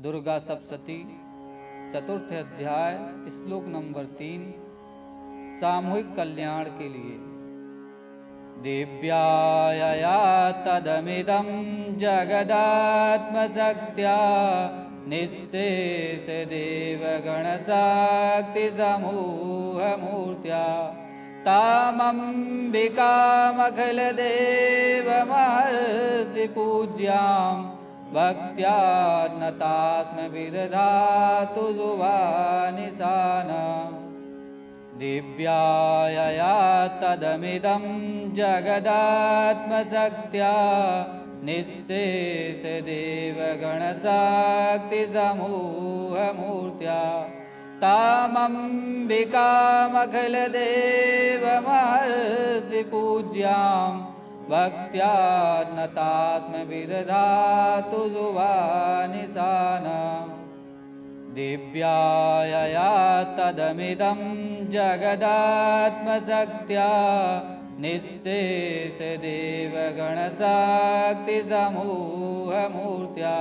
दुर्गा सप्तशती चतुर्थ अध्याय श्लोक नंबर 3 सामूहिक कल्याण के लिए। दिव्याया तदमिदं जगदात्मशक्त्या निःशेष देवगणशक्ति समूहमूर्त्या तामम्बिकामखिलदेवमहर्षि पूज्यां भक्त्या नतास्म विदधातु जुवानिशाना। दिव्याया तदमिदं जगदात्मशक्त्या निःशेष देवगणशक्ति समूहमूर्त्या तामम्बिकामखिलदेवमहर्षि पूज्यां भक्त्या नतास्म विदधातु जुवानिशाना। दिव्याया तदमिदं जगदात्मशक्त्या निःशेष देवगणशक्ति समूहमूर्त्या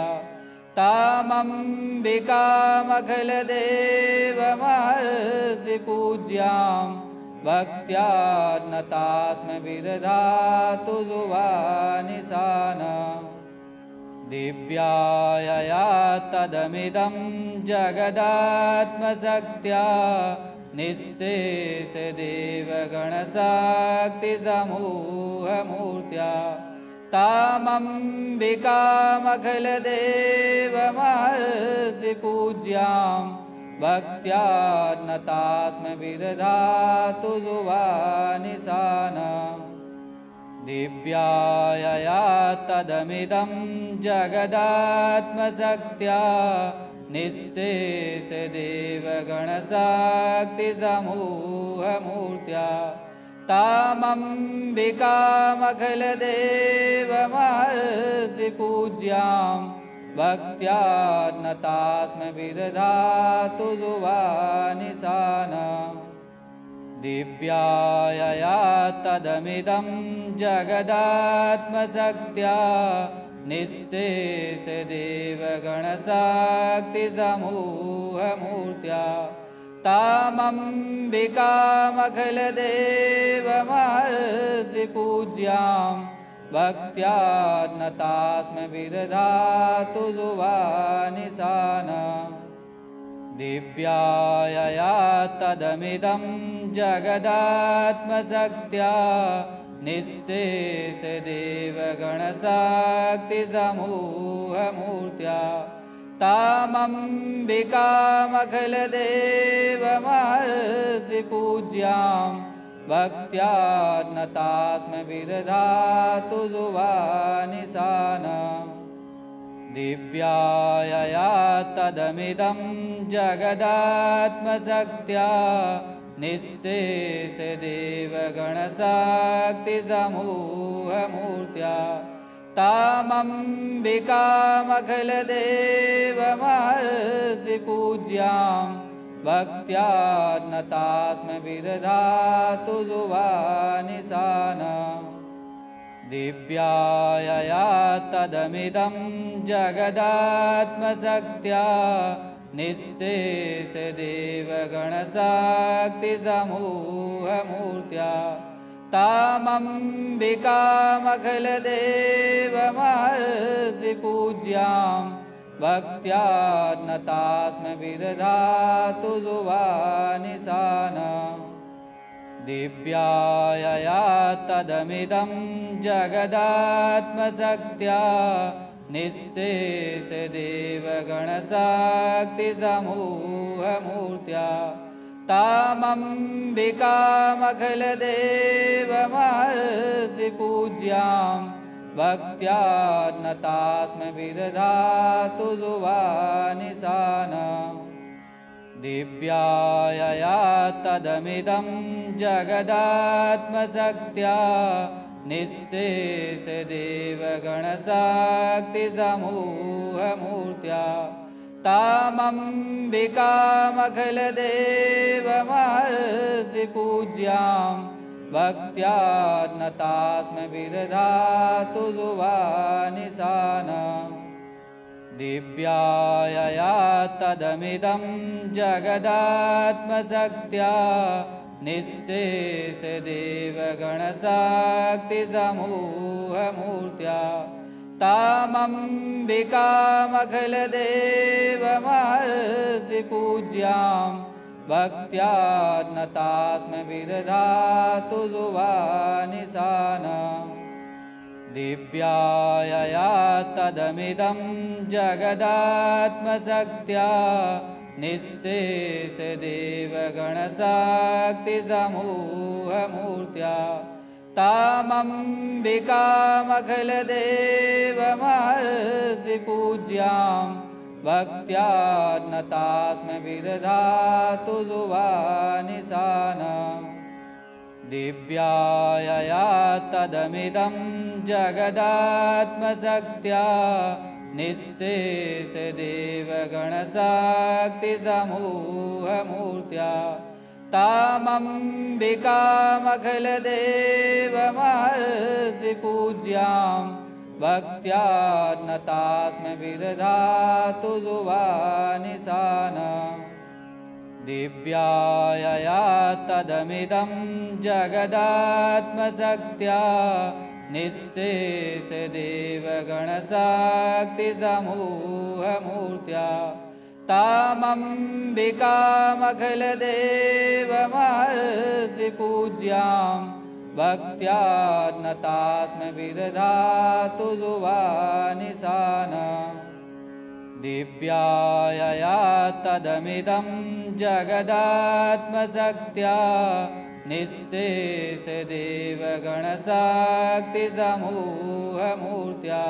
तामम्बिकामखिलदेवमहर्षि पूज्यां भक्त्या नतास्म विदधातु जुवानिशाना। दिव्याया तदमिदं जगदात्मशक्त्या निःशेष देवगणशक्ति समूहमूर्त्या तामम्बिकामखिलदेवमहर्षि पूज्यां भक्त्या नतास्म विदधातु जुवानिशाना। दिव्याया तदमिदं जगदात्मशक्त्या निःशेष देवगणशक्ति समूहमूर्त्या तामम्बिकामखिलदेवमहर्षि पूज्यां भक्त्या नतास्म विदधातु जुवानिशाना। दिव्याया तदमिदं जगदात्मशक्त्या निःशेष देवगणशक्ति समूहमूर्त्या तामम्बिकामखिलदेवमहर्षि पूज्यां भक्त्या नतास्म विदधातु जुवानिशाना। दिव्याया तदमिदं जगदात्मशक्त्या निःशेष देवगणशक्ति समूहमूर्त्या तामम्बिकामखिलदेवमहर्षि पूज्यां भक्त्या नतास्म विदधातु जुवानिशाना। दिव्याया तदमिदं जगदात्मशक्त्या निःशेष देवगणशक्ति समूहमूर्त्या तामम्बिकामखिलदेवमहर्षि पूज्यां भक्त्या नतास्म विदधातु जुवानिशाना। दिव्याया तदमिदं जगदात्मशक्त्या निःशेष देवगणशक्ति समूहमूर्त्या तामम्बिकामखिलदेवमहर्षि पूज्यां भक्त्या नतास्म विदधातु जुवानिशाना। दिव्याया तदमिदं जगदात्मशक्त्या निःशेष देवगणशक्ति समूहमूर्त्या तामम्बिकामखिलदेवमहर्षि पूज्यां भक्त्या नतास्म विदधातु जुवानिशाना। दिव्याया तदमिदं जगदात्मशक्त्या निःशेष देवगणशक्ति समूहमूर्त्या तामम्बिकामखिलदेवमहर्षि पूज्यां भक्त्या नतास्म विदधातु जुवानिशाना। दिव्यायया तदमिदं जगदात्मशक्त्या निःशेषदेवगणशक्तिसमूहमूर्त्या तामम्बिकामखिलदेवमहर्षिपूज्यां भक्त्या नतास्म विदधातु जुवानिशानाम् दिव्यायया तदमिदं जगदात्मशक्त्या निःशेषदेवगणशक्तिसमूहमूर्त्या तामम्बिकामखिलदेवमहर्षिपूज्यां भक्त्या नतास्म विदधातु जुवानिशानाम् दिव्यायया तदमिदं जगदात्मशक्त्या निःशेषदेवगणशक्तिसमूहमूर्त्या तामम्बिकामखिलदेवमहर्षिपूज्यां भक्त्या नतास्म विदधातु जुवानिशानाम् दिव्यायया तदमिदं जगदात्मशक्त्या निःशेषदेवगणशक्तिसमूहमूर्त्या तामम्बिकामखिलदेवमहर्षिपूज्यां भक्त्या नतास्म विदधातु जुवानिशानाम् दिव्यायया तदमिदं जगदात्मशक्त्या निःशेषदेवगणशक्तिसमूहमूर्त्या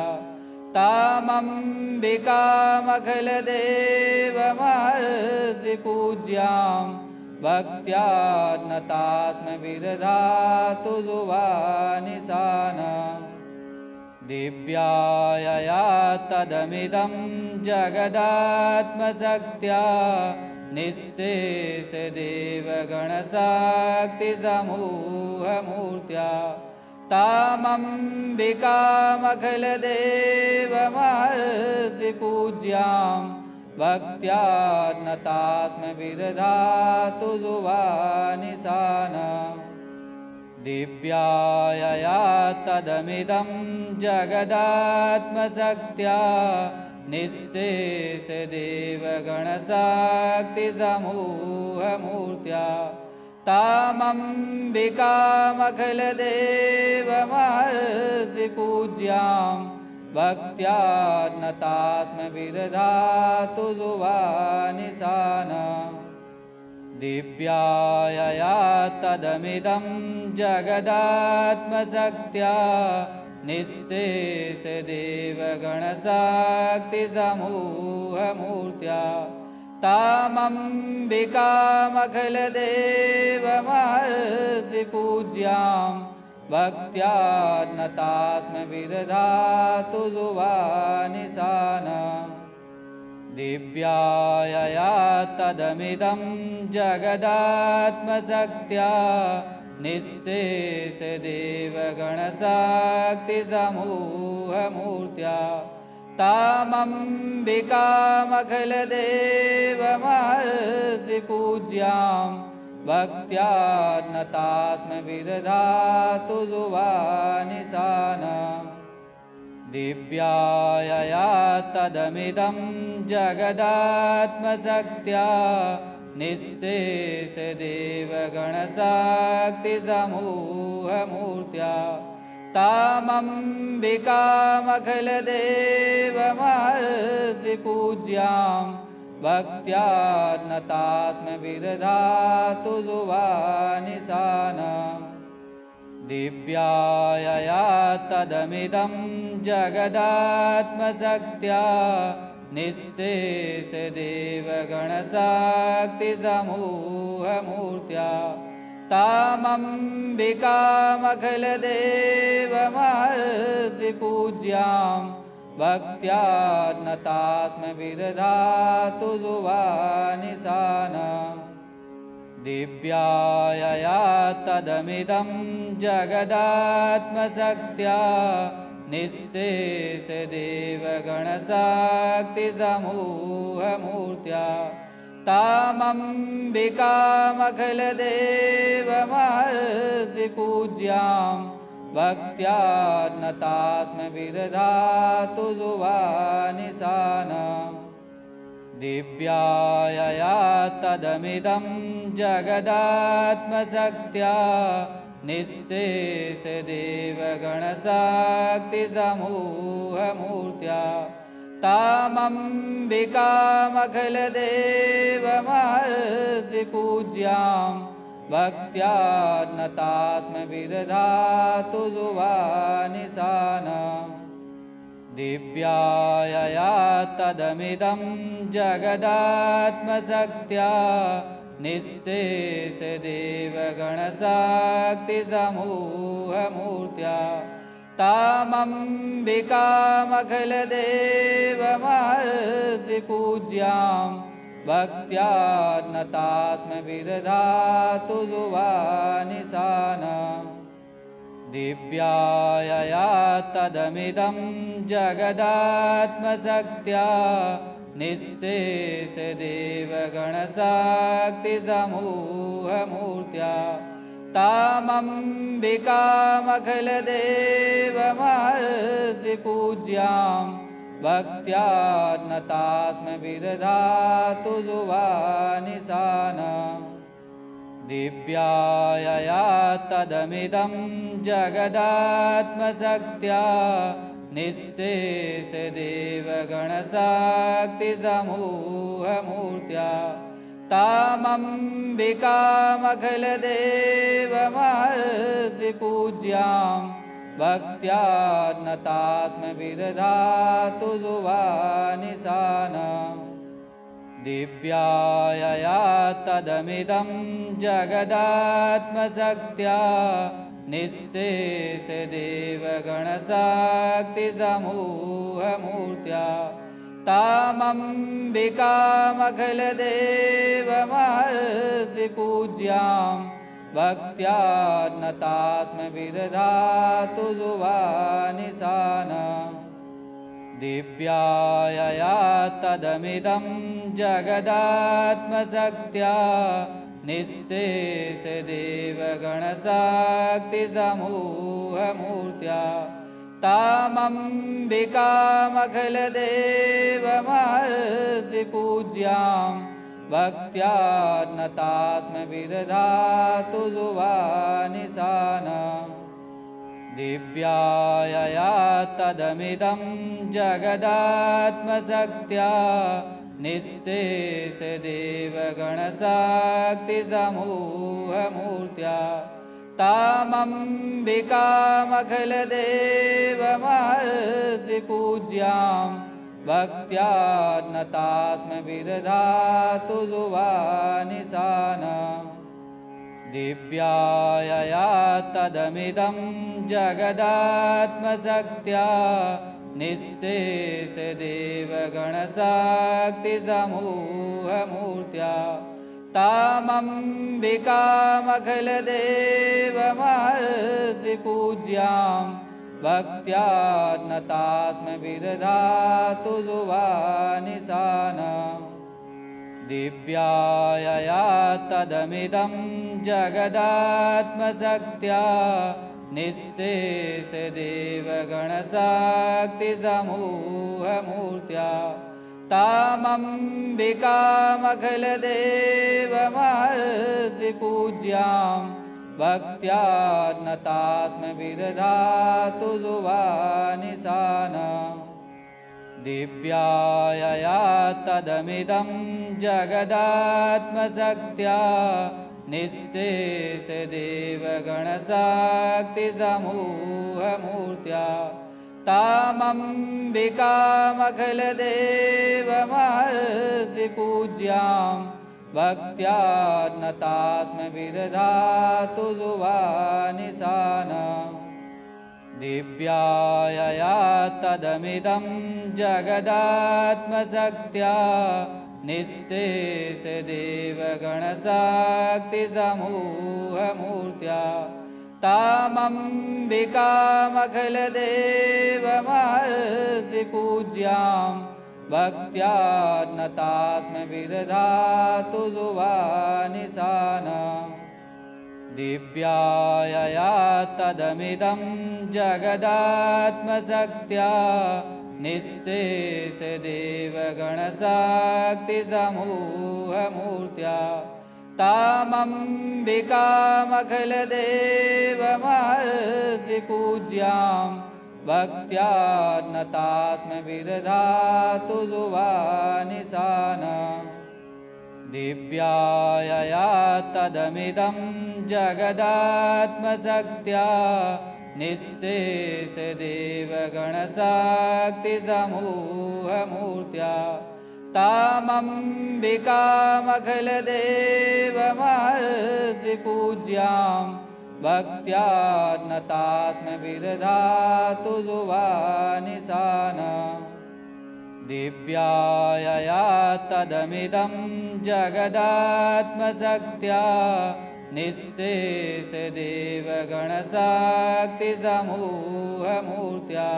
तामम्बिकामखिलदेवमहर्षिपूज्यां भक्त्या नतास्म विदधातु जुवानिशानाम् दिव्यायया तदमिदं जगदात्मशक्त्या निःशेषदेवगणशक्तिसमूहमूर्त्या तामम्बिकामखिलदेवमहर्षिपूज्यां भक्त्या नतास्म विदधातु जुवानिशानाम् दिव्यायया तदमिदं जगदात्मशक्त्या निःशेषदेवगणशक्तिसमूहमूर्त्या तामम्बिकामखिलदेवमहर्षिपूज्यां भक्त्या नतास्म विदधातु जुवानिशानाम् दिव्यायया तदमिदं जगदात्मशक्त्या निःशेषदेवगणशक्तिसमूहमूर्त्या तामम्बिकामखिलदेवमहर्षिपूज्यां भक्त्या नतास्म विदधातु जुवानिशानाम् दिव्यायया तदमिदं जगदात्मशक्त्या निःशेषदेवगणशक्तिसमूहमूर्त्या तामम्बिकामखिलदेवमहर्षिपूज्यां भक्त्या नतास्म विदधातु जुवानिशानाम् दिव्यायया तदमिदं जगदात्मशक्त्या निःशेषदेवगणशक्तिसमूहमूर्त्या तामम्बिकामखिलदेवमहर्षिपूज्यां भक्त्या नतास्म विदधातु जुवानिशानाम् दिव्यायया तदमिदं जगदात्मशक्त्या निःशेषदेवगणशक्तिसमूहमूर्त्या तामम्बिकामखिलदेवमहर्षिपूज्यां भक्त्या नतास्म विदधातु जुवानिशानाम् दिव्यायया तदमिदं जगदात्मशक्त्या निःशेषदेवगणशक्तिसमूहमूर्त्या तामम्बिकामखिलदेवमहर्षिपूज्यां भक्त्या नतास्मि विदधातु जुवानिशानाम् दिव्यायया तदमिदं जगदात्मशक्त्या निःशेषदेवगणशक्तिसमूहमूर्त्या तामम्बिकामखिलदेवमहर्षिपूज्यां भक्त्या नतास्मि विदधातु जुवानिशानाम् दिव्यायया तदमिदं जगदात्मशक्त्या निःशेषदेवगणशक्तिसमूहमूर्त्या तामम्बिकामखिलदेवमहर्षिपूज्यां भक्त्या नतास्मि विदधातु जुवानिशानाम् दिव्यायया तदमिदं जगदात्मशक्त्या निःशेषदेवगणशक्तिसमूहमूर्त्या तामम्बिकामखिलदेवमहर्षिपूज्यां भक्त्या नतास्मि विदधातु जुवानिशानाम् दिव्यायया तदमिदं जगदात्मशक्त्या निःशेषदेवगणशक्तिसमूहमूर्त्या तामम्बिकामखिलदेवमहर्षिपूज्यां भक्त्या नतास्मि विदधातु जुवानिशानाम् दिव्यायया तदमिदं जगदात्मशक्त्या निःशेषदेवगणशक्तिसमूहमूर्त्या तामम्बिकामखिलदेवमहर्षिपूज्यां भक्त्या नतास्मि विदधातु जुवानिशानाम् दिव्यायया तदमिदं जगदात्मशक्त्या निःशेषदेवगणशक्तिसमूहमूर्त्या तामम्बिकामखिलदेवमहर्षिपूज्यां भक्त्या नतास्मि विदधातु जुवानिशानाम् दिव्यायया तदमिदं जगदात्मशक्त्या निःशेषदेवगणशक्तिसमूहमूर्त्या तामम्बिकामखिलदेवमहर्षिपूज्यां भक्त्या नतास्मि विदधातु जुवानिशानाम् दिव्यायया तदमिदं जगदात्मशक्त्या निःशेषदेवगणशक्तिसमूहमूर्त्या तामम्बिकामखिलदेवमहर्षिपूज्यां भक्त्या नतास्मि विदधातु जुवानिशानाम् दिव्यायया तदमिदं जगदात्मशक्त्या निःशेषदेवगणशक्तिसमूहमूर्त्या तामम्बिकामखिलदेवमहर्षिपूज्यां भक्त्या नतास्मि विदधातु जुवानिशानाम् दिव्यायया तदमिदं जगदात्मशक्त्या निःशेषदेवगणशक्तिसमूहमूर्त्या तामम्बिकामखिलदेवमहर्षिपूज्यां भक्त्या नतास्मि विदधातु जुवानिशानाम् दिव्यायया तदमिदं जगदात्मशक्त्या निःशेषदेवगणशक्तिसमूहमूर्त्या तामम्बिकामखिलदेवमहर्षि पूज्यां भक्त्या नतास्मि विदधातु जुवानिशानां दिव्यायया तदमिदं जगदात्मशक्त्या निःशेषदेवगणशक्तिसमूहमूर्त्या तामम्बिकामखिलदेवमहर्षि पूज्यां भक्त्या नतास्मि विदधातु जुवानिशानां दिव्यायया तदमिदं जगदात्मशक्त्या निःशेषदेवगणशक्तिसमूहमूर्त्या तामम्बिकामखिलदेवमहर्षि पूज्यां भक्त्या नतास्मि विदधातु जुवानिशानां दिव्यायया तदमिदं जगदात्मशक्त्या निःशेषदेवगणशक्तिसमूहमूर्त्या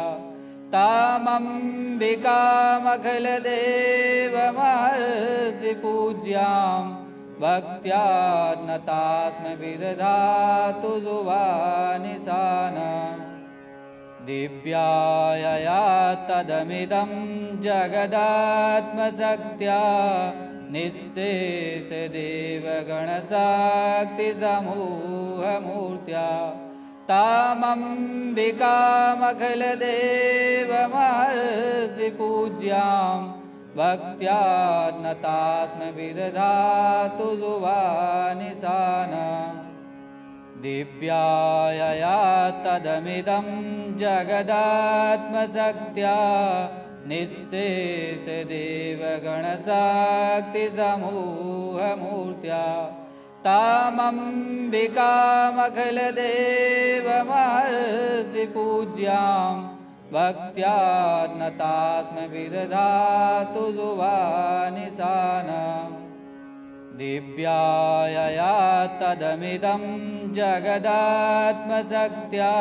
तामम्बिकामखिलदेवमहर्षि पूज्यां भक्त्या नतास्मि विदधातु जुवानिशानां दिव्यायया तदमिदं जगदात्मशक्त्या निःशेषदेवगणशक्तिसमूहमूर्त्या तामम्बिकामखिलदेवमहर्षि पूज्यां भक्त्या नतास्मि विदधातु जुवानिशानां दिव्यायया तदमिदं जगदात्मशक्त्या निःशेषदेवगणशक्तिसमूहमूर्त्या तामम्बिकामखिलदेवमहर्षि पूज्यां भक्त्या नतास्मि विदधातु जुवानिशानां दिव्यायया तदमिदं जगदात्मशक्त्या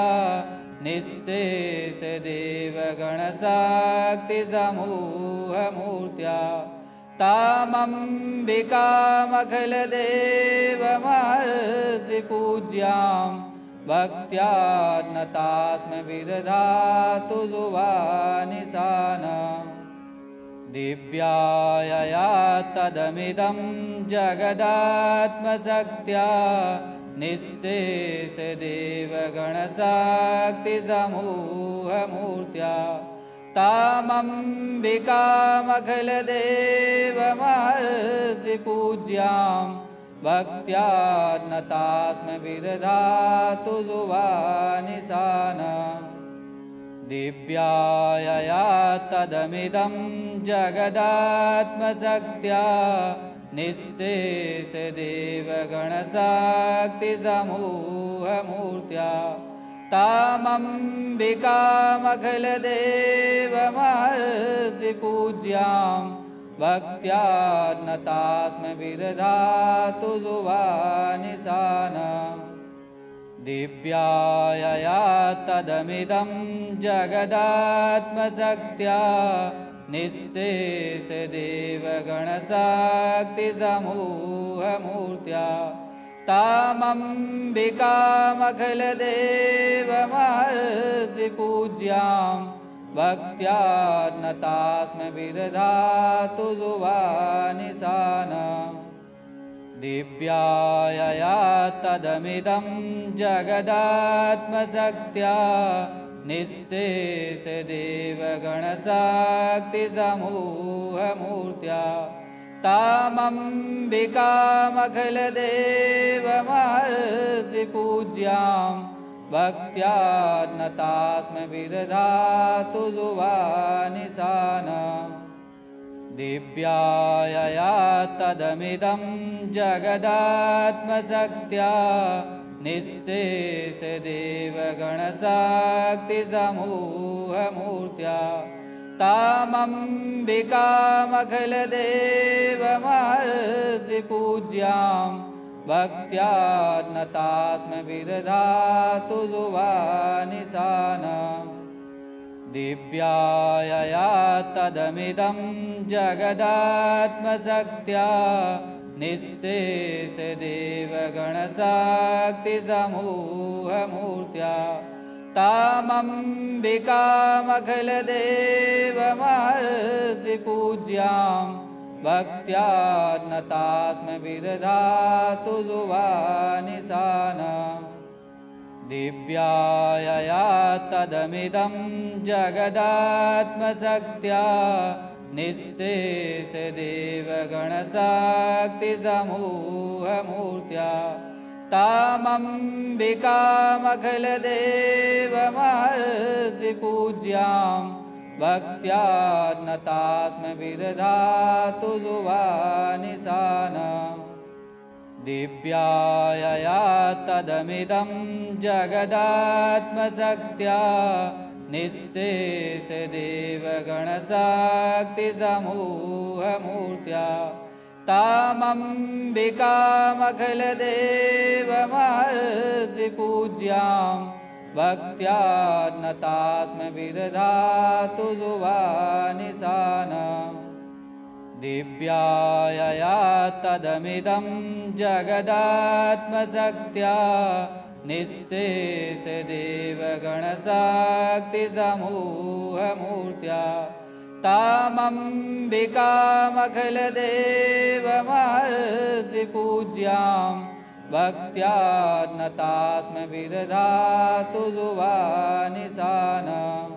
निःशेषदेवगणशक्तिसमूहमूर्त्या तामम्बिकामखिलदेवमहर्षि पूज्यां भक्त्या नतास्मि विदधातु जुवानिशानां दिव्यायया तदमिदं जगदात्मशक्त्या निःशेषदेवगणशक्तिसमूहमूर्त्या तामम्बिकामखिलदेवमहर्षि पूज्यां भक्त्या नतास्मि विदधातु जुवानिशानां दिव्यायया तदमिदं जगदात्मशक्त्या निःशेषदेवगणशक्तिसमूहमूर्त्या तामम्बिकामखिलदेवमहर्षि पूज्यां भक्त्या नतास्मि विदधातु जुवानिशानां दिव्यायया तदमिदं जगदात्मशक्त्या निःशेषदेवगणशक्तिसमूहमूर्त्या तामम्बिकामखिलदेवमहर्षि पूज्यां भक्त्या नतास्मि विदधातु जुवानिशानां दिव्यायया तदमिदं जगदात्मशक्त्या निःशेषदेवगणशक्तिसमूहमूर्त्या तामम्बिकामखिलदेवमहर्षि पूज्यां भक्त्या नतास्मि विदधातु जुवानिशानां दिव्यायया तदमिदं जगदात्मशक्त्या निःशेषदेवगणशक्तिसमूहमूर्त्या तामम्बिकामखिलदेवमहर्षि पूज्यां भक्त्या नतास्म विदधातु जुवानिशानम् दिव्यायया तदमिदं जगदात्मशक्त्या निःशेषदेवगणशक्तिसमूहमूर्त्या तामम्बिकामखिलदेवमहर्षिपूज्यां भक्त्या नतास्म विदधातु जुवानिशानम् दिव्यायया तदमिदं जगदात्मशक्त्या निःशेषदेवगणशक्तिसमूहमूर्त्या तामम्बिकामखिलदेवमहर्षिपूज्यां भक्त्या नतास्म विदधातु जुवानिशानम् दिव्यायया तदमिदं जगदात्मशक्त्या निःशेषदेवगणशक्तिसमूहमूर्त्या तामम्बिकामखिलदेवमहर्षिपूज्यां भक्त्या नतास्म विदधातु जुवानिशानम् दिव्यायया तदमिदं जगदात्मशक्त्या निःशेषदेवगणशक्तिसमूहमूर्त्या तामम्बिकामखिलदेवमहर्षिपूज्यां भक्त्या नतास्म विदधातु जुवानिशानम्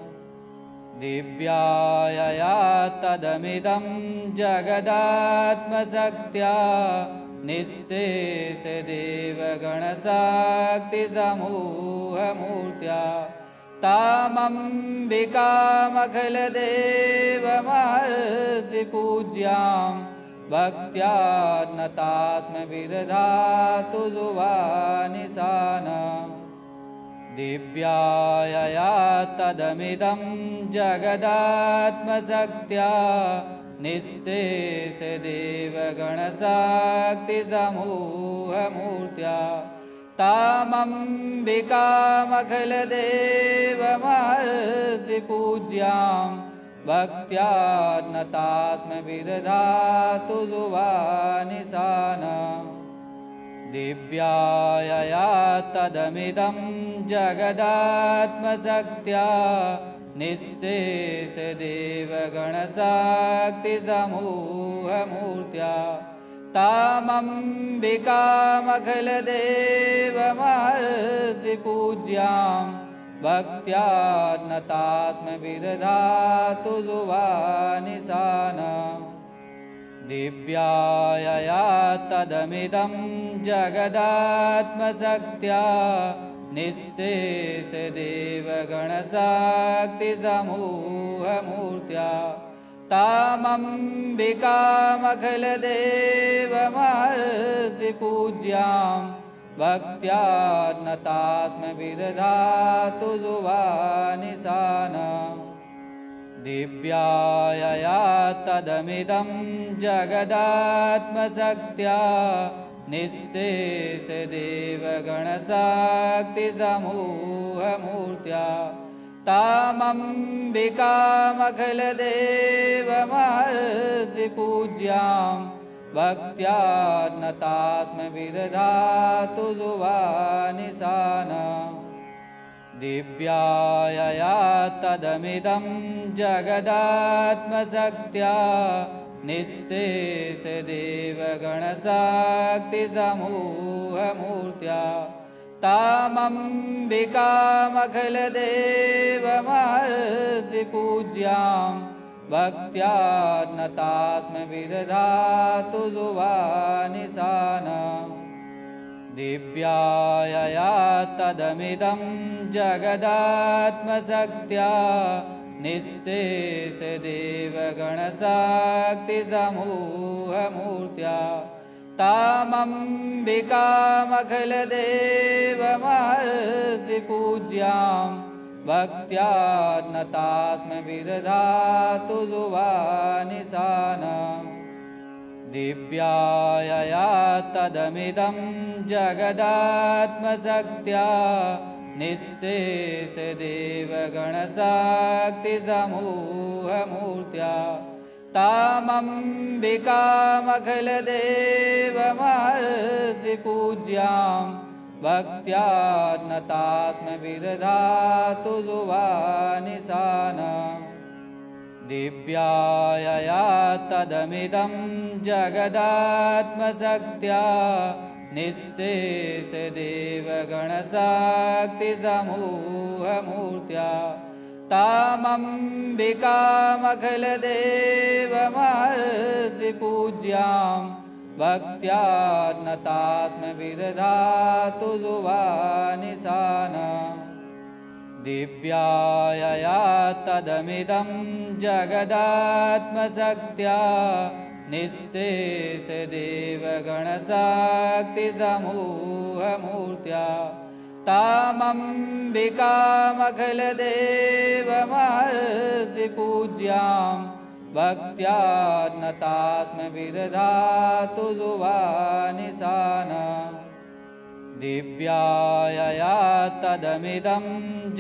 दिव्यायया तदमिदं जगदात्मशक्त्या निःशेषदेवगणशक्तिसमूहमूर्त्या तामम्बिकामखिलदेवमहर्षिपूज्यां भक्त्या नतास्म विदधातु जुवानिशानम् दिव्यायया तदमिदं जगदात्मशक्त्या निःशेषदेवगणशक्तिसमूहमूर्त्या तामम्बिकामखिलदेवमहर्षिपूज्यां भक्त्या नतास्म विदधातु जुवानिशानम् दिव्यायया तदमिदं जगदात्मशक्त्या निःशेषदेवगणशक्तिसमूहमूर्त्या तामम्बिकामखिलदेवमहर्षिपूज्यां भक्त्या नतास्म विदधातु जुवानिशानम् दिव्यायया तदमिदं जगदात्मशक्त्या निःशेषदेवगणशक्तिसमूहमूर्त्या तामम्बिकामखिलदेवमहर्षिपूज्यां भक्त्या नतास्म विदधातु जुवानिशानम् दिव्यायया तदमिदं जगदात्मशक्त्या निःशेषदेवगणशक्तिसमूहमूर्त्या तामम्बिकामखिलदेवमहर्षिपूज्यां भक्त्या नतास्म विदधातु जुवानिशानम् दिव्यायया तदमिदं जगदात्मशक्त्या निःशेषदेवगणशक्तिसमूहमूर्त्या तामम्बिकामखिलदेवमहर्षिपूज्यां भक्त्या नतास्म विदधातु जुवानिशानम् दिव्यायया तदमिदं जगदात्मशक्त्या निःशेषदेवगणशक्तिसमूहमूर्त्या तामम्बिकामखिलदेवमहर्षिपूज्यां भक्त्या नतास्म विदधातु जुवानिशानम् दिव्यायया तदमिदं जगदात्मशक्त्या निःशेषदेवगणशक्तिसमूहमूर्त्या तामम्बिकामखिलदेवमहर्षिपूज्यां भक्त्या नतास्म विदधातु जुवानिशानाम् दिव्यायया तदमिदं जगदात्मशक्त्या निःशेषदेवगणशक्तिसमूहमूर्त्या तामम्बिकामखिलदेवमहर्षिपूज्यां भक्त्या नतास्म विदधातु जुवानिशानाम् दिव्यायया तदमिदं जगदात्मशक्त्या निःशेषदेवगणशक्तिसमूहमूर्त्या तामम्बिकामखिलदेवमहर्षिपूज्यां भक्त्या नतास्म विदधातु जुवानिशानाम् दिव्यायया तदमिदं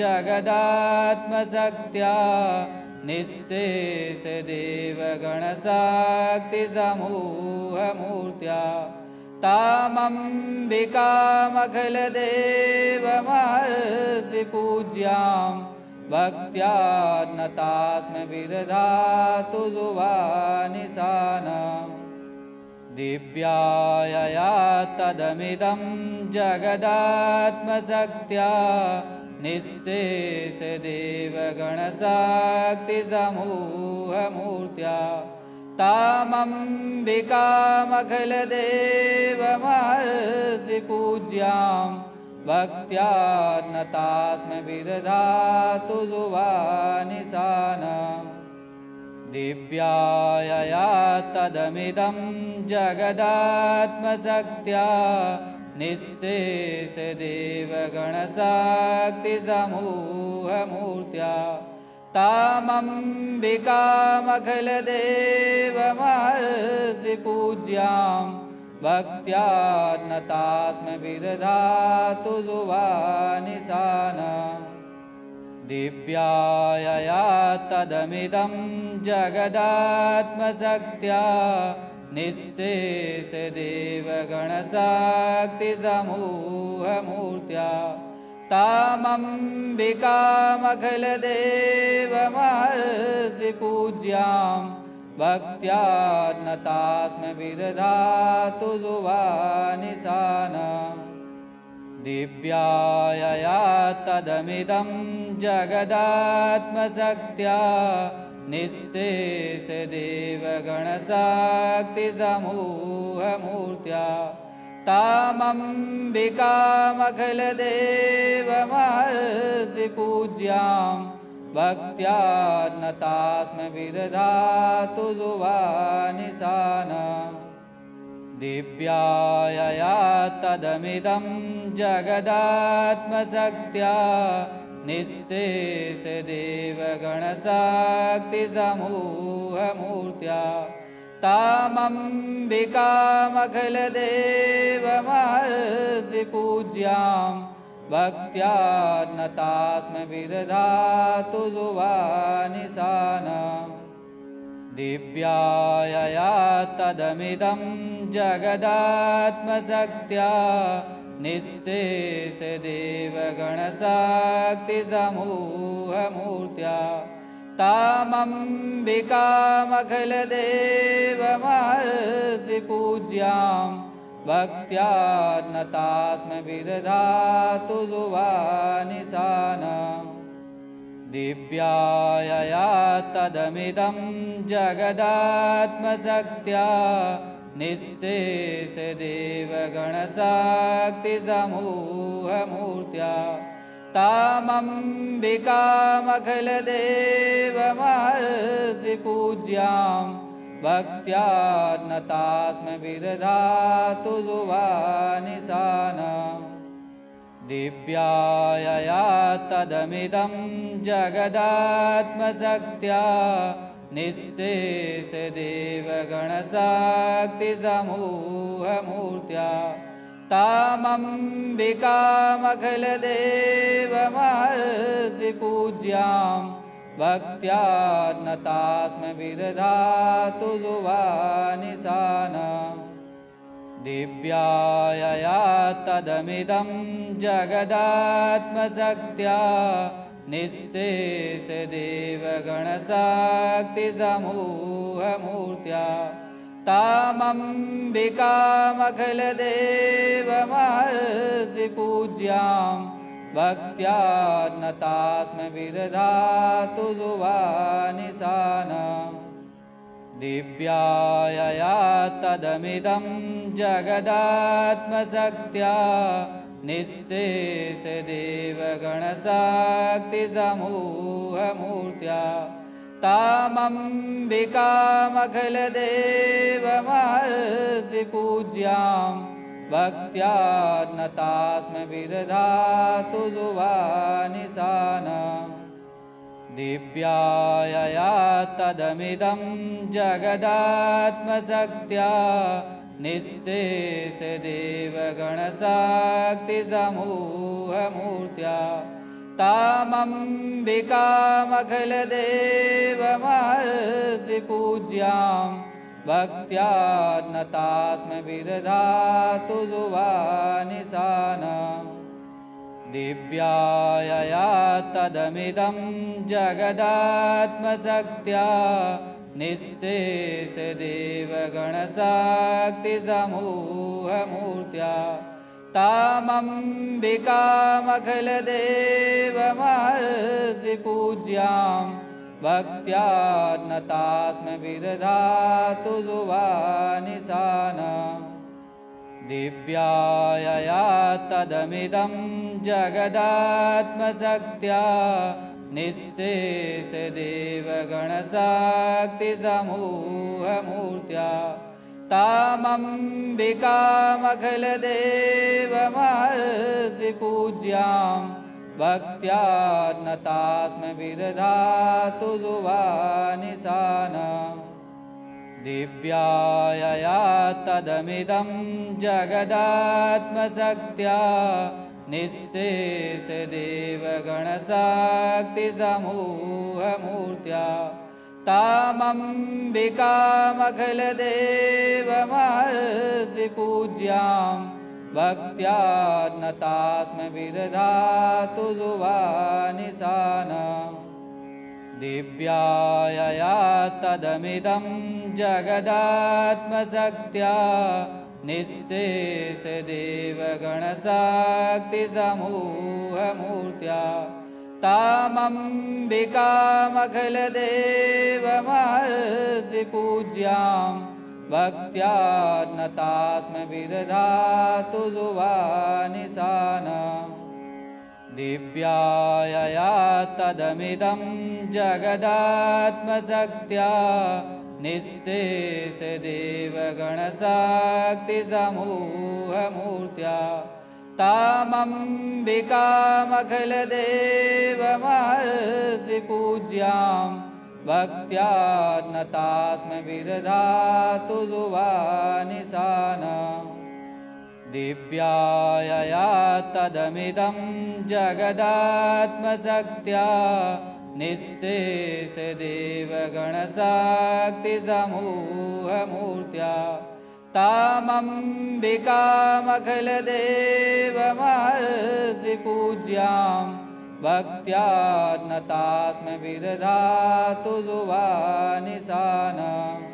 जगदात्मशक्त्या निःशेषदेवगणशक्तिसमूहमूर्त्या तामम्बिकामखिलदेवमहर्षिपूज्यां भक्त्या नतास्म विदधातु जुवानिशानाम् दिव्यायया तदमिदं जगदात्मशक्त्या निःशेषदेवगणशक्तिसमूहमूर्त्या तामम्बिकामखिलदेवमहर्षिपूज्यां भक्त्या नतास्म विदधातु जुवानिशानाम् दिव्यायया तदमिदं जगदात्मशक्त्या निःशेषदेवगणशक्तिसमूहमूर्त्या तामम्बिकामखिलदेवमहर्षिपूज्यां भक्त्या नतास्म विदधातु जुवानिशानाम् दिव्यायया तदमिदं जगदात्मशक्त्या निःशेषदेवगणशक्तिसमूहमूर्त्या तामम्बिकामखिलदेवमहर्षिपूज्यां भक्त्या नतास्म विदधातु जुवानिशानाम् दिव्यायया तदमिदं जगदात्मशक्त्या निःशेषदेवगणशक्तिसमूहमूर्त्या तामम्बिकामखिलदेवमहर्षिपूज्यां भक्त्या नतास्म विदधातु जुवानिशानाम् दिव्यायया तदमिदं जगदात्मशक्त्या निःशेषदेवगणशक्तिसमूहमूर्त्या तामम्बिकामखिलदेवमहर्षिपूज्यां भक्त्या नतास्म विदधातु जुवानिशानाम् दिव्यायया तदमिदं जगदात्मशक्त्या निःशेषदेवगणशक्तिसमूहमूर्त्या तामम्बिकामखिलदेवमहर्षिपूज्यां भक्त्या नतास्म विदधातु जुवानिशानाम् दिव्यायया तदमिदं जगदात्मशक्त्या निःशेषदेवगणशक्तिसमूहमूर्त्या तामम्बिकामखिलदेवमहर्षिपूज्यां भक्त्या नतास्म विदधातु जुवानिशानाम् दिव्यायया तदमिदं जगदात्मशक्त्या निःशेषदेवगणशक्तिसमूहमूर्त्या तामम्बिकामखिलदेवमहर्षिपूज्यां भक्त्या नतास्मि विदधातु जुवानिशानाम् दिव्यायया तदमिदं जगदात्मशक्त्या निःशेषदेवगणशक्तिसमूहमूर्त्या तामम्बिकामखिलदेवमहर्षिपूज्यां भक्त्या नतास्मि विदधातु जुवानिशानाम् दिव्यायया तदमिदं जगदात्मशक्त्या निःशेषदेवगणशक्तिसमूहमूर्त्या तामम्बिकामखिलदेवमहर्षिपूज्यां भक्त्या नतास्मि विदधातु जुवानिशानाम् दिव्यायया तदमिदं जगदात्मशक्त्या निःशेषदेवगणशक्तिसमूहमूर्त्या तामम्बिकामखिलदेवमहर्षिपूज्यां भक्त्या नतास्मि विदधातु जुवानिशानाम् दिव्यायया तदमिदं जगदात्मशक्त्या निःशेषदेवगणशक्तिसमूहमूर्त्या तामम्बिकामखिलदेवमहर्षिपूज्यां भक्त्या नतास्मि विदधातु जुवानिशानाम् दिव्यायया तदमिदं जगदात्मशक्त्या निःशेषदेवगणशक्तिसमूहमूर्त्या तामम्बिकामखिलदेवमहर्षिपूज्यां भक्त्या नतास्मि विदधातु जुवानिशानाम् दिव्यायया तदमिदं जगदात्मशक्त्या निःशेषदेवगणशक्तिसमूहमूर्त्या तामम्बिकामखिलदेवमहर्षिपूज्यां भक्त्या नतास्मि विदधातु जुवानिशानाम् दिव्यायया तदमिदं जगदात्मशक्त्या निःशेषदेवगणशक्तिसमूहमूर्त्या तामम्बिकामखिलदेवमहर्षिपूज्यां भक्त्या नतास्मि विदधातु जुवानिशानाम् दिव्यायया तदमिदं जगदात्मशक्त्या निःशेषदेवगणशक्तिसमूहमूर्त्या तामम्बिकामखिलदेवमहर्षिपूज्यां भक्त्या नतास्मि विदधातु जुवानिशानाम् दिव्यायया तदमिदं जगदात्मशक्त्या निःशेषदेवगणशक्तिसमूहमूर्त्या तामम्बिकामखिलदेवमहर्षिपूज्यां भक्त्या नतास्मि विदधातु जुवानिशानाम्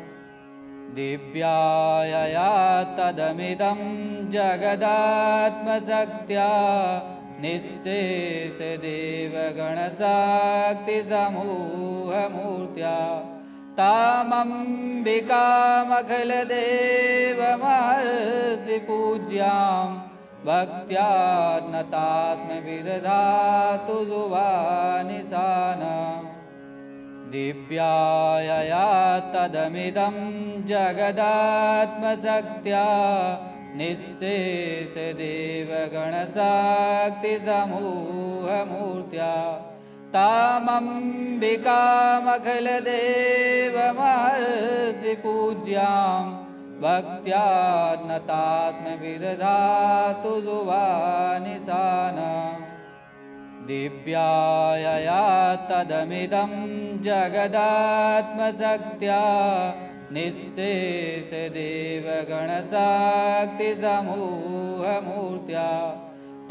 दिव्यायया तदमिदं जगदात्मशक्त्या निःशेषदेवगणशक्तिसमूहमूर्त्या तामम्बिकामखिलदेवमहर्षिपूज्यां भक्त्या नतास्मि विदधातु जुवानिशानाम् दिव्यायया तदमिदं जगदात्मशक्त्या निःशेषदेवगणशक्तिसमूहमूर्त्या तामम्बिकामखिलदेवमहर्षिपूज्यां भक्त्या नतास्मि विदधातु जुवानिशाना दिव्यायया तदमिदं जगदात्मशक्त्या निःशेषदेवगणशक्तिसमूहमूर्त्या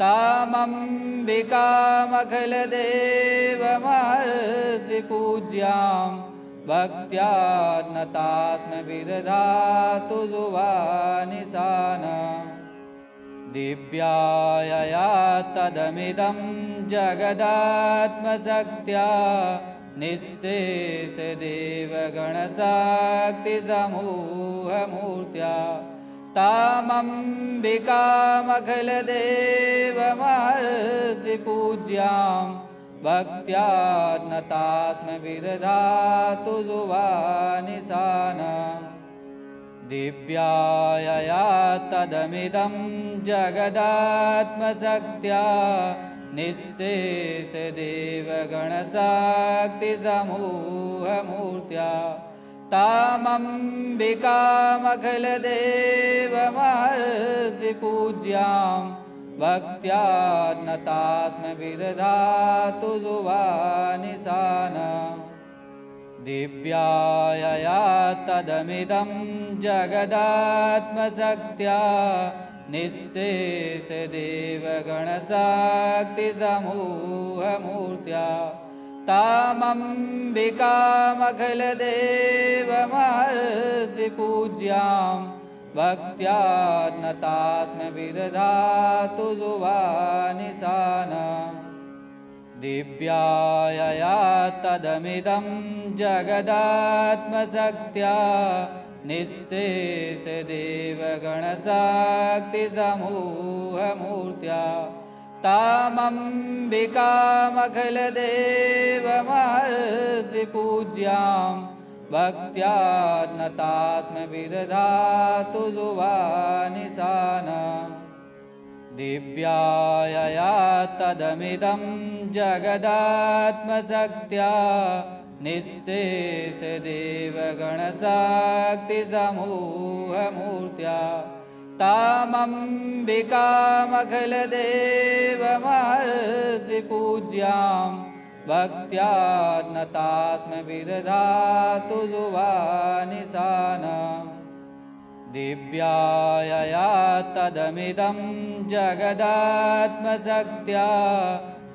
तामम्बिकामखिलदेवमहर्षिपूज्यां भक्त्या नतास्मि विदधातु जुवानिशाना दिव्यायया तदमिदं जगदात्मशक्त्या निःशेषदेवगणशक्तिसमूहमूर्त्या तामम्बिकामखिलदेवमहर्षिपूज्यां भक्त्या नतास्मि विदधातु जुवानिशाना दिव्यायया तदमिदं जगदात्मशक्त्या निःशेषदेवगणशक्तिसमूहमूर्त्या तामम्बिकामखिलदेवमहर्षिपूज्यां भक्त्या नतास्मि विदधातु जुवानिशाना दिव्यायया तदमिदं जगदात्मशक्त्या निःशेषदेवगणशक्तिसमूहमूर्त्या तामम्बिकामखिलदेवमहर्षिपूज्यां भक्त्या नतास्मि विदधातु जुवानिशाना दिव्यायया तदमिदं जगदात्मशक्त्या निःशेषदेवगणशक्तिसमूहमूर्त्या तामम्बिकामखिलदेवमहर्षिपूज्यां भक्त्या नतास्मि विदधातु जुवानिशाना दिव्यायया तदमिदं जगदात्मशक्त्या निःशेषदेवगणशक्तिसमूहमूर्त्या तामम्बिकामखिलदेवमहर्षिपूज्यां भक्त्या नतास्मि विदधातु जुवानिशाना दिव्यायया तदमिदं जगदात्मशक्त्या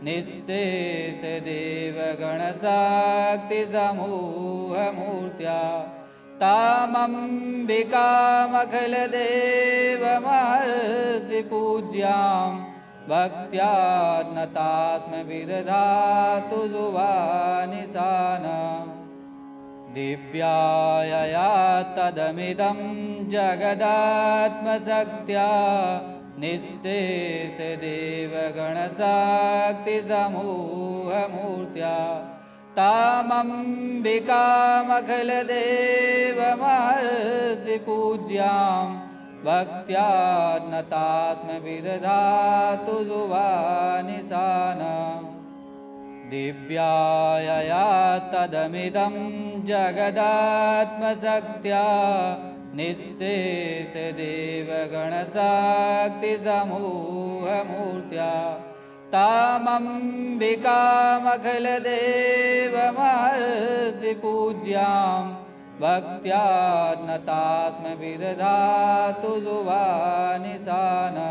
निःशेषदेवगणशक्तिसमूहमूर्त्या तामम्बिकामखिलदेवमहर्षिपूज्यां भक्त्या नतास्मि विदधातु जुवानिशाना दिव्यायया तदमिदं जगदात्मशक्त्या निःशेषदेवगणशक्तिसमूहमूर्त्या तामम्बिकामखिलदेवमहर्षिपूज्यां भक्त्या नतास्मि विदधातु जुवानिशाना दिव्यायया तदमिदं जगदात्मशक्त्या निःशेषदेवगणशक्तिसमूहमूर्त्या तामम्बिकामखिलदेवमहर्षिपूज्यां भक्त्या नतास्मि विदधातु जुवानिशाना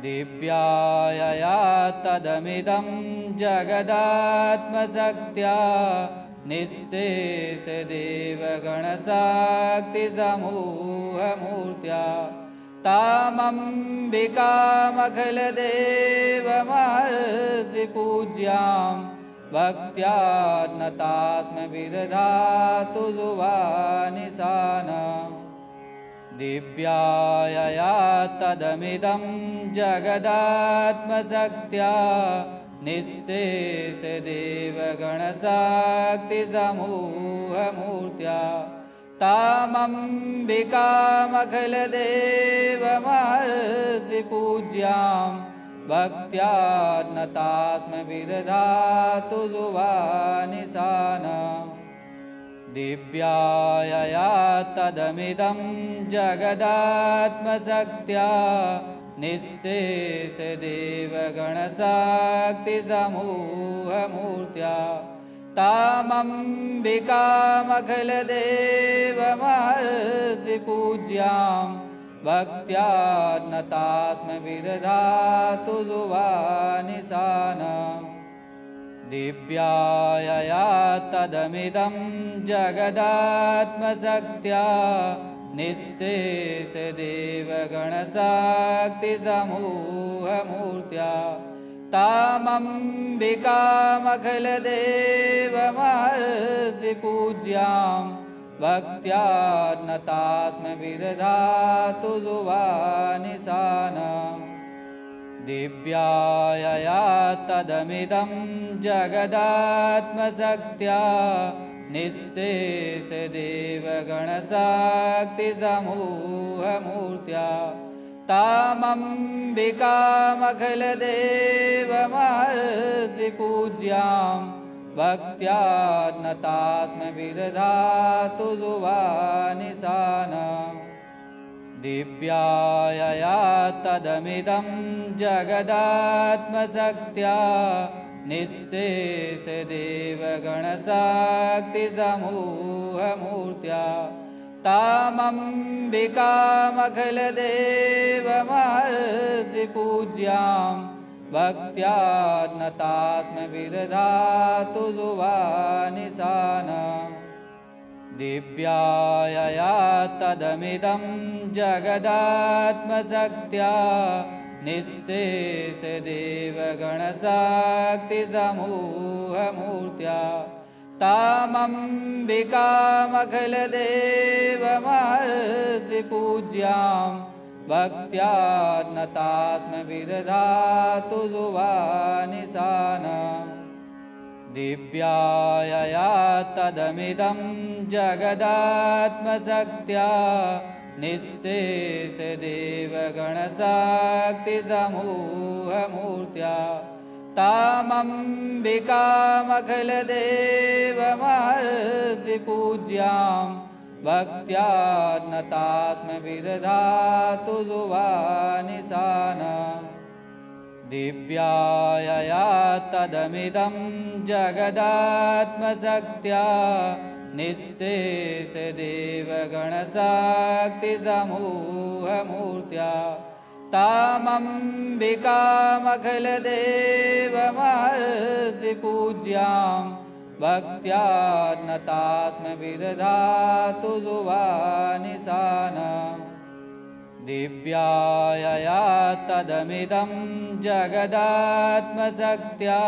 दिव्यायया तदमिदं जगदात्मशक्त्या निःशेषदेवगणशक्तिसमूहमूर्त्या तामम्बिकामखिलदेवमहर्षिपूज्यां भक्त्या नतास्मि विदधातु जुवानिशाना दिव्यायया तदमिदं जगदात्मशक्त्या निःशेषदेवगणशक्तिसमूहमूर्त्या तामम्बिकामखिलदेवमहर्षिपूज्यां भक्त्या नतास्म विदधातु जुवानिशानां दिव्यायया तदमिदं जगदात्मशक्त्या निःशेषदेवगणशक्तिसमूहमूर्त्या तामम्बिकामखिलदेवमहर्षिपूज्यां भक्त्या नतास्म विदधातु जुवानिशानां दिव्यायया तदमिदं जगदात्मशक्त्या निःशेषदेवगणशक्तिसमूहमूर्त्या तामम्बिकामखिलदेवमहर्षिपूज्यां भक्त्या नतास्म विदधातु जुवानिशानां दिव्यायया तदमिदं जगदात्मशक्त्या निःशेषदेवगणशक्तिसमूहमूर्त्या तामम्बिकामखिलदेवमहर्षिपूज्यां भक्त्या नतास्म विदधातु जुवानिशानां दिव्यायया तदमिदं जगदात्मशक्त्या निःशेषदेवगणशक्तिसमूहमूर्त्या तामम्बिकामखिलदेवमहर्षिपूज्यां भक्त्या नतास्म विदधातु जुवानिशानां दिव्यायया तदमिदं जगदात्मशक्त्या निःशेषदेवगणशक्तिसमूहमूर्त्या तामम्बिकामखिलदेवमहर्षिपूज्यां भक्त्या नतास्म विदधातु जुवानिशानां दिव्यायया तदमिदं जगदात्मशक्त्या निःशेषदेवगणशक्तिसमूहमूर्त्या तामम्बिकामखिलदेवमहर्षिपूज्यां भक्त्या नतास्म विदधातु जुवानिशानां दिव्यायया तदमिदं जगदात्मशक्त्या निःशेषदेवगणशक्तिसमूहमूर्त्या तामम्बिकामखिलदेवमहर्षिपूज्यां भक्त्या नतास्म विदधातु जुवानिशानां दिव्यायया तदमिदं जगदात्मशक्त्या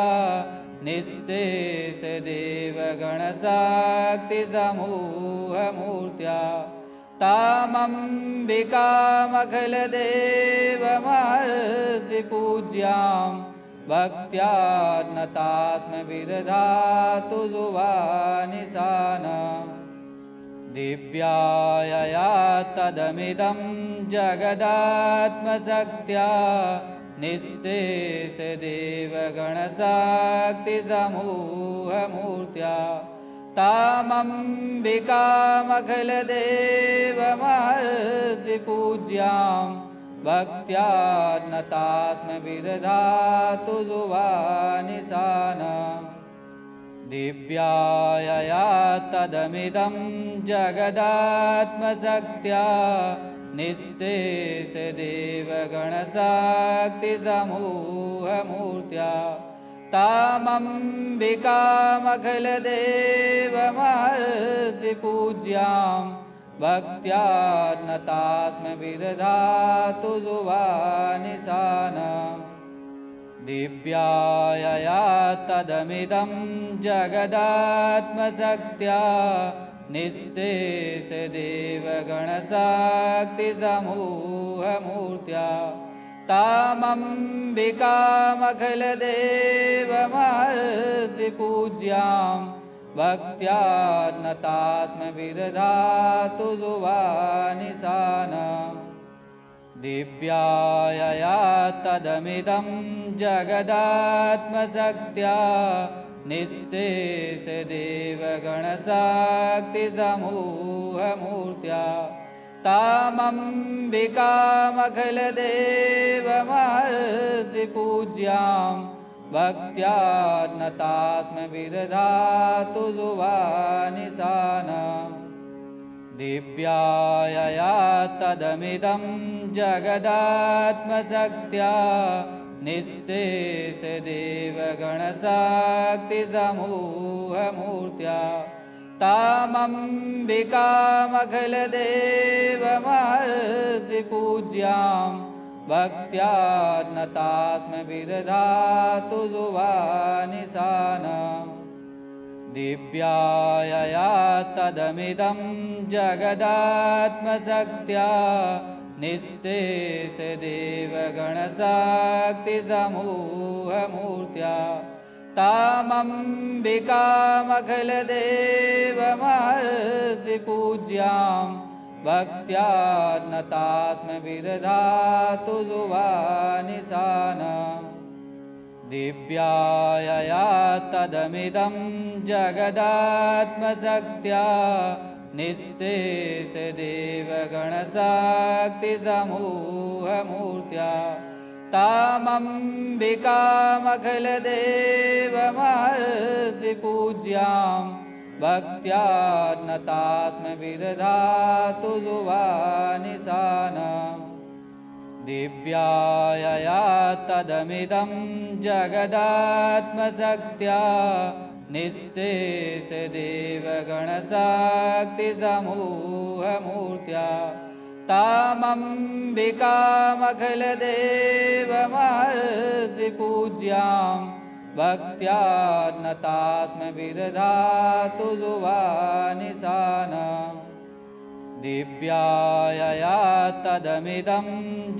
निःशेषदेवगणशक्तिसमूहमूर्त्या तामम्बिकामखिलदेवमहर्षिपूज्यां भक्त्या नतास्म विदधातु जुवानिशानां दिव्यायया तदमिदं जगदात्मशक्त्या निःशेषदेवगणशक्तिसमूहमूर्त्या तामम्बिकामखिलदेवमहर्षिपूज्यां भक्त्या नतास्म विदधातु जुवानिशानां दिव्यायया तदमिदं जगदात्मशक्त्या निःशेषदेवगणशक्तिसमूहमूर्त्या तामम्बिकामखिलदेवमहर्षिपूज्यां भक्त्या नतास्म विदधातु जुवानिशानां दिव्यायया तदमिदं जगदात्मशक्त्या निःशेषदेवगणशक्तिसमूहमूर्त्या तामम्बिकामखिलदेवमहर्षिपूज्यां भक्त्या नतास्म विदधातु जुवानिशानां दिव्यायया तदमिदं जगदात्मशक्त्या निःशेषदेवगणशक्तिसमूहमूर्त्या तामम्बिकामखिलदेवमहर्षिपूज्यां भक्त्या नतास्म विदधातु जुवानिशानाम् दिव्यायया तदमिदं जगदात्मशक्त्या निःशेषदेवगणशक्तिसमूहमूर्त्या तामम्बिकामखिलदेवमहर्षिपूज्यां भक्त्या नतास्म विदधातु जुवानिशानाम् दिव्यायया तदमिदं जगदात्मशक्त्या निःशेषदेवगणशक्तिसमूहमूर्त्या तामम्बिकामखिलदेवमहर्षिपूज्यां भक्त्या नतास्म विदधातु जुवानिशानाम् दिव्यायया तदमिदं जगदात्मशक्त्या निःशेषदेवगणशक्तिसमूहमूर्त्या तामम्बिकामखिलदेवमहर्षिपूज्यां भक्त्या नतास्म विदधातु जुवानिशानाम् दिव्यायया तदमिदं जगदात्मशक्त्या निःशेषदेवगणशक्तिसमूहमूर्त्या तामम्बिकामखिलदेवमहर्षिपूज्यां भक्त्या नतास्म विदधातु जुवानिशानाम् दिव्यायया तदमिदं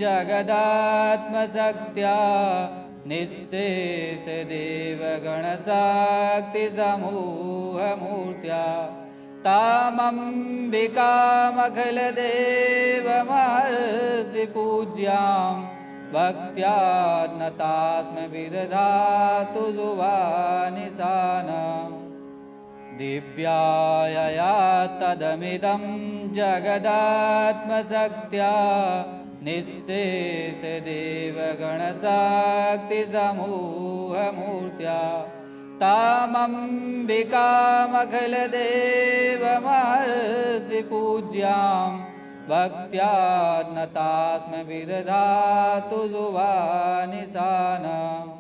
जगदात्मशक्त्या निःशेषदेवगणशक्तिसमूहमूर्त्या तामम्बिकामखिलदेवमहर्षिपूज्यां भक्त्या नतास्म विदधातु जुवानिशानाम् दिव्यायया तदमिदं जगदात्मशक्त्या निःशेषदेवगणशक्तिसमूहमूर्त्या तामम्बिकामखिलदेवमहर्षिपूज्यां भक्त्या नतास्म विदधातु जुवानिशानाम्